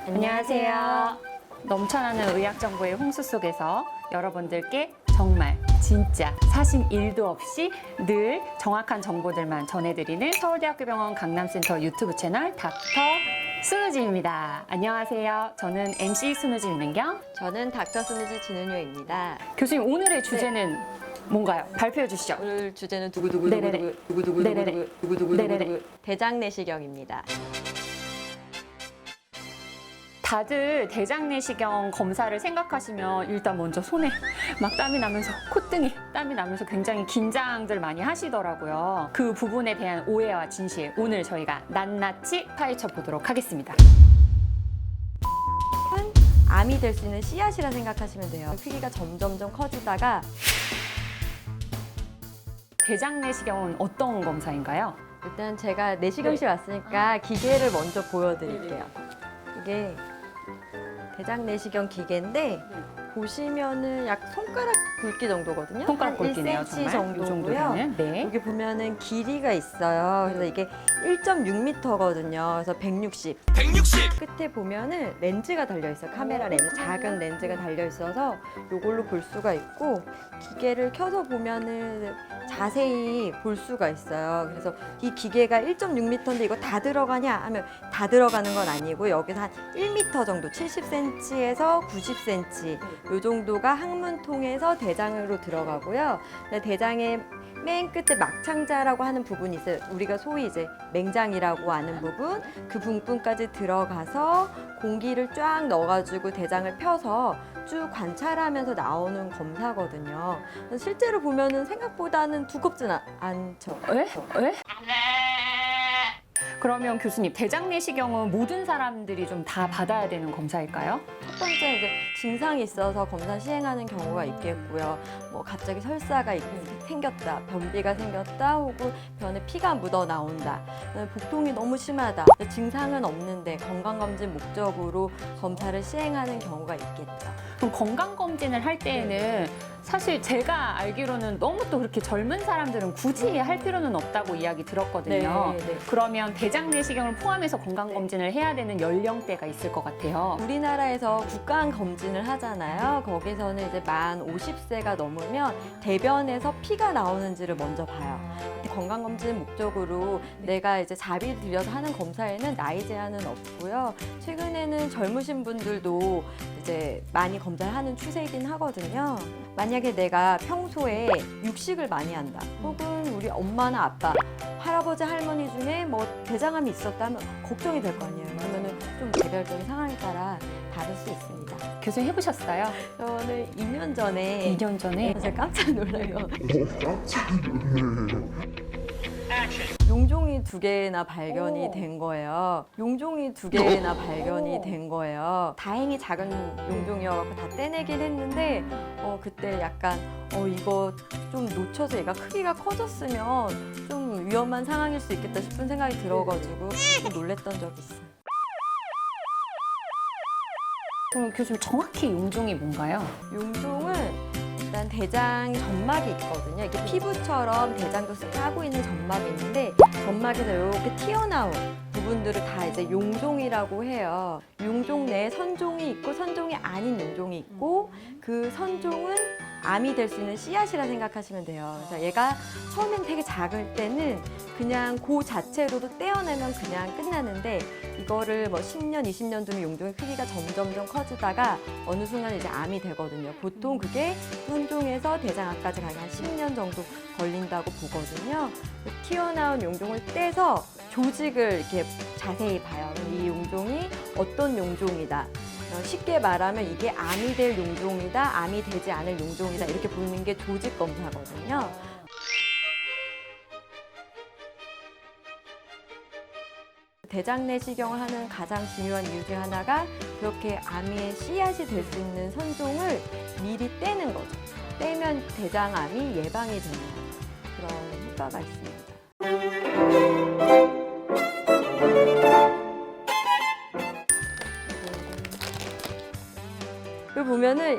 안녕하세요. 넘쳐나는 의학 정보의 홍수 속에서 여러분들께 정말 진짜 사심 1도 없이 늘 정확한 정보들만 전해드리는 서울대학교병원 강남센터 유튜브 채널 닥터 순우진입니다. 안녕하세요. 저는 MC 순우진 민경. 저는 닥터 스누지 진은효입니다. 교수님, 오늘의 주제는 뭔가요? 발표해 주시죠. 오늘 주제는 네네네. 네네네. 두구두구두구두구두구두구두구두구두구두구 대장 내시경입니다. 다들 대장 내시경 검사를 생각하시면 일단 먼저 손에 막 땀이 나면서 콧등이 땀이 나면서 굉장히 긴장들 많이 하시더라고요. 그 부분에 대한 오해와 진실, 오늘 저희가 낱낱이 파헤쳐 보도록 하겠습니다. 암이 될 수 있는 씨앗이라 생각하시면 돼요. 크기가 점점점 커지다가 대장 내시경은 어떤 검사인가요? 일단 제가 내시경실 왔으니까 기계를 먼저 보여드릴게요. 이게 대장 내시경 기계인데 보시면은 약 손가락 굵기 정도거든요. 손가락 한 굵기네요, 1cm 정말. 이 정도고요. 정도면. 네. 여기 보면은 길이가 있어요. 그래서 이게 1.6m거든요. 그래서 160. 끝에 보면은 렌즈가 달려 있어요. 카메라 렌즈, 작은 렌즈가 달려 있어서 이걸로 볼 수가 있고 기계를 켜서 보면은 자세히 볼 수가 있어요. 그래서 이 기계가 1.6m인데 이거 다 들어가냐 하면 다 들어가는 건 아니고 여기서 한 1m 정도, 70cm에서 90cm 이 정도가 항문통에서 대장으로 들어가고요. 근데 대장의 맨 끝에 막창자라고 하는 부분이 있어요. 우리가 소위 이제 맹장이라고 하는 부분, 그 부분까지 들어가서 공기를 쫙 넣어가지고 대장을 펴서 쭉 관찰하면서 나오는 검사거든요. 실제로 보면은 생각보다는 두껍진 않죠. 에? 에? 그러면 교수님, 대장 내시경은 모든 사람들이 좀 다 받아야 되는 검사일까요? 첫 번째 이제 증상이 있어서 검사 시행하는 경우가 있겠고요. 뭐 갑자기 설사가 생겼다, 변비가 생겼다, 혹은 변에 피가 묻어 나온다, 복통이 너무 심하다, 증상은 없는데 건강검진 목적으로 검사를 시행하는 경우가 있겠죠. 그럼 건강검진을 할 때에는 사실 제가 알기로는 너무 또 그렇게 젊은 사람들은 굳이 할 필요는 없다고 이야기 들었거든요. 네. 그러면 대장 내시경을 포함해서 건강검진을 해야 되는 연령대가 있을 것 같아요. 우리나라에서 국가한 검진을 하잖아요. 거기서는 이제 만 50세가 넘으면 대변에서 피가 나오는지를 먼저 봐요. 건강검진 목적으로 내가 이제 자비를 들여서 하는 검사에는 나이 제한은 없고요. 최근에는 젊으신 분들도 이제 많이 검사를 하는 추세이긴 하거든요. 만약에 내가 평소에 육식을 많이 한다, 혹은 우리 엄마나 아빠, 할아버지 할머니 중에 뭐 대장암이 있었다면 걱정이 될 거 아니에요. 그러면은 좀 개별적인 상황에 따라 다를 수 있습니다. 교수님 해보셨어요? 저는 2년 전에 2년 전에? 제가 깜짝 놀라요. 용종이 2개나 발견이 된 거예요. 용종이 2개나 발견이 된 거예요. 다행히 작은 용종이어서 다 떼내긴 했는데 그때 약간 이거 좀 놓쳐서 얘가 크기가 커졌으면 좀 위험한 상황일 수 있겠다 싶은 생각이 들어가지고 좀 놀랬던 적이 있어요. 그럼 교수님, 정확히 용종이 뭔가요? 용종은 일단 대장 점막이 있거든요. 이게 피부처럼 대장도 하고 있는 점막이 있는데 점막에서 이렇게 튀어나온 부분들을 다 이제 용종이라고 해요. 용종 내에 선종이 있고 선종이 아닌 용종이 있고 그 선종은 암이 될 수 있는 씨앗이라 생각하시면 돼요. 그래서 얘가 처음엔 되게 작을 때는 그냥 그 자체로도 떼어내면 그냥 끝나는데 이거를 뭐 10년, 20년 두면 용종의 크기가 점점점 커지다가 어느 순간 이제 암이 되거든요. 보통 그게 선종에서 대장암까지 가기 한 10년 정도 걸린다고 보거든요. 튀어나온 용종을 떼서 조직을 이렇게 자세히 봐요. 이 용종이 어떤 용종이다. 쉽게 말하면 이게 암이 될 용종이다, 암이 되지 않을 용종이다, 이렇게 보는 게 조직 검사거든요. 대장 내시경을 하는 가장 중요한 이유 중 하나가 그렇게 암의 씨앗이 될 수 있는 선종을 미리 떼는 거죠. 떼면 대장암이 예방이 되는 그런 효과가 있습니다. 여기 보면은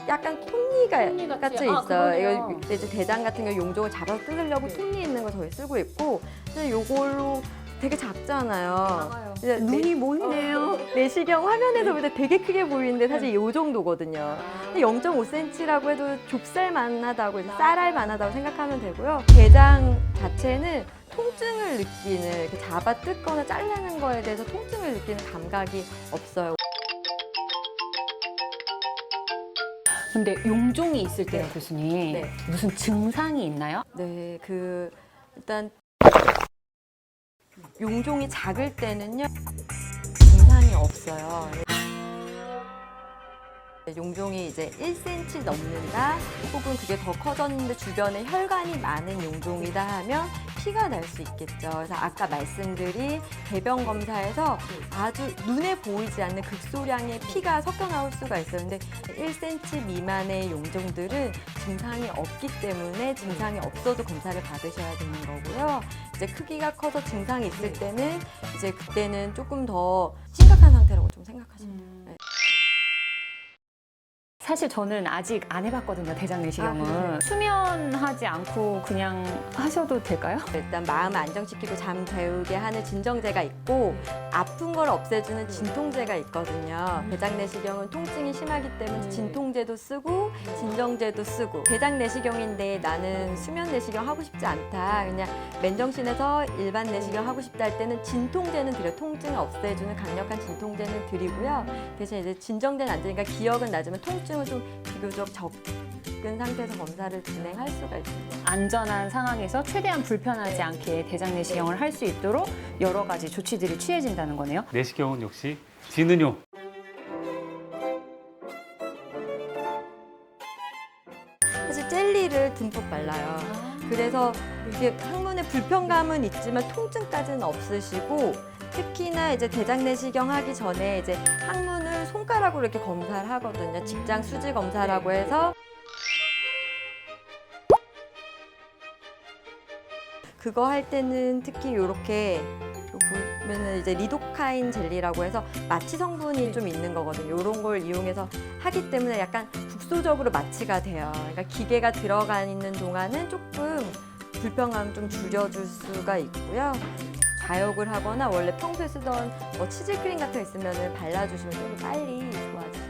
약간 톱니가 같이 있어요. 이거 이제 대장 같은 경우 용종을 잡아서 뜯으려고 톱니 있는 거 저희 쓰고 있고, 그래서 요걸로 되게 작잖아요. 이제 눈이 모이네요. 내시경 화면에서 볼 때 되게 크게 보이는데 사실 이 정도거든요. 0.5cm라고 해도 좁쌀만 하다고, 이제 쌀알만 하다고 생각하면 되고요. 대장 자체는 통증을 느끼는, 이렇게 잡아 뜯거나 자르는 거에 대해서 통증을 느끼는 감각이 없어요. 근데 용종이 있을 때요, 교수님. 네. 무슨 증상이 있나요? 네, 일단 용종이 작을 때는요, 증상이 없어요. 용종이 이제 1cm 넘는다, 혹은 그게 더 커졌는데 주변에 혈관이 많은 용종이다 하면 피가 날 수 있겠죠. 그래서 아까 말씀드린 대변 검사에서 아주 눈에 보이지 않는 극소량의 피가 섞여 나올 수가 있어요. 근데 1cm 미만의 용종들은 증상이 없기 때문에 증상이 없어도 검사를 받으셔야 되는 거고요. 이제 크기가 커서 증상이 있을 때는 이제 그때는 조금 더 심각한 상태라고 좀 생각하시면 돼요. 네. 사실 저는 아직 안 해봤거든요, 대장 내시경은. 그래요? 수면하지 않고 그냥 하셔도 될까요? 일단 마음 안정시키고 잠 재우게 하는 진정제가 있고, 아픈 걸 없애주는 진통제가 있거든요. 대장 내시경은 통증이 심하기 때문에 진통제도 쓰고 진정제도 쓰고, 대장 내시경인데 나는 수면 내시경 하고 싶지 않다, 그냥 맨정신에서 일반 내시경 하고 싶다 할 때는 진통제는 드려요. 통증을 없애주는 강력한 진통제는 드리고요. 대신 이제 진정제는 안 드니까 기억은 나지만 통증은 좀 비교적 적은 상태에서 검사를 진행할 수가 있습니다. 안전한 상황에서 최대한 불편하지 않게 대장 내시경을 할 수 있도록 여러 가지 조치들이 취해진다는 거네요. 내시경은 역시 지는요. 사실 젤리를 듬뿍 발라요. 그래서 이게 항문에 불편감은 있지만 통증까지는 없으시고, 특히나 이제 대장 내시경 하기 전에 이제 항문을 손가락으로 이렇게 검사를 하거든요. 직장 수지 검사라고 해서. 그거 할 때는 특히 이렇게 보면은 이제 리도카인 젤리라고 해서 마취 성분이 좀 있는 거거든요. 이런 걸 이용해서 하기 때문에 약간 국소적으로 마취가 돼요. 그러니까 기계가 들어가 있는 동안은 조금 불편감 좀 줄여줄 수가 있고요. 좌욕을 하거나 원래 평소에 쓰던 치즈 크림 같은 거 있으면 발라주시면 좀 빨리 좋아지죠.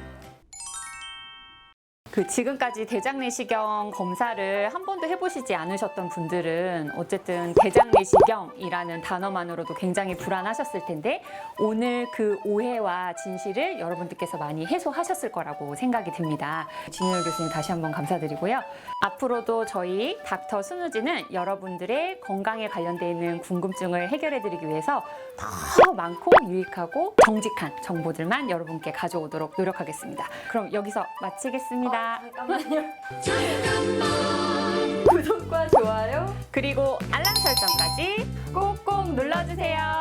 지금까지 대장 내시경 검사를 한 번도 해보시지 않으셨던 분들은 어쨌든 대장 내시경이라는 단어만으로도 굉장히 불안하셨을 텐데, 오늘 그 오해와 진실을 여러분들께서 많이 해소하셨을 거라고 생각이 듭니다. 진율 교수님 다시 한번 감사드리고요. 앞으로도 저희 닥터 순우지는 여러분들의 건강에 관련돼 있는 궁금증을 해결해드리기 위해서 더 많고 유익하고 정직한 정보들만 여러분께 가져오도록 노력하겠습니다. 그럼 여기서 마치겠습니다. 잠깐만요. 구독과 좋아요 그리고 알람 설정까지 꼭꼭 눌러주세요.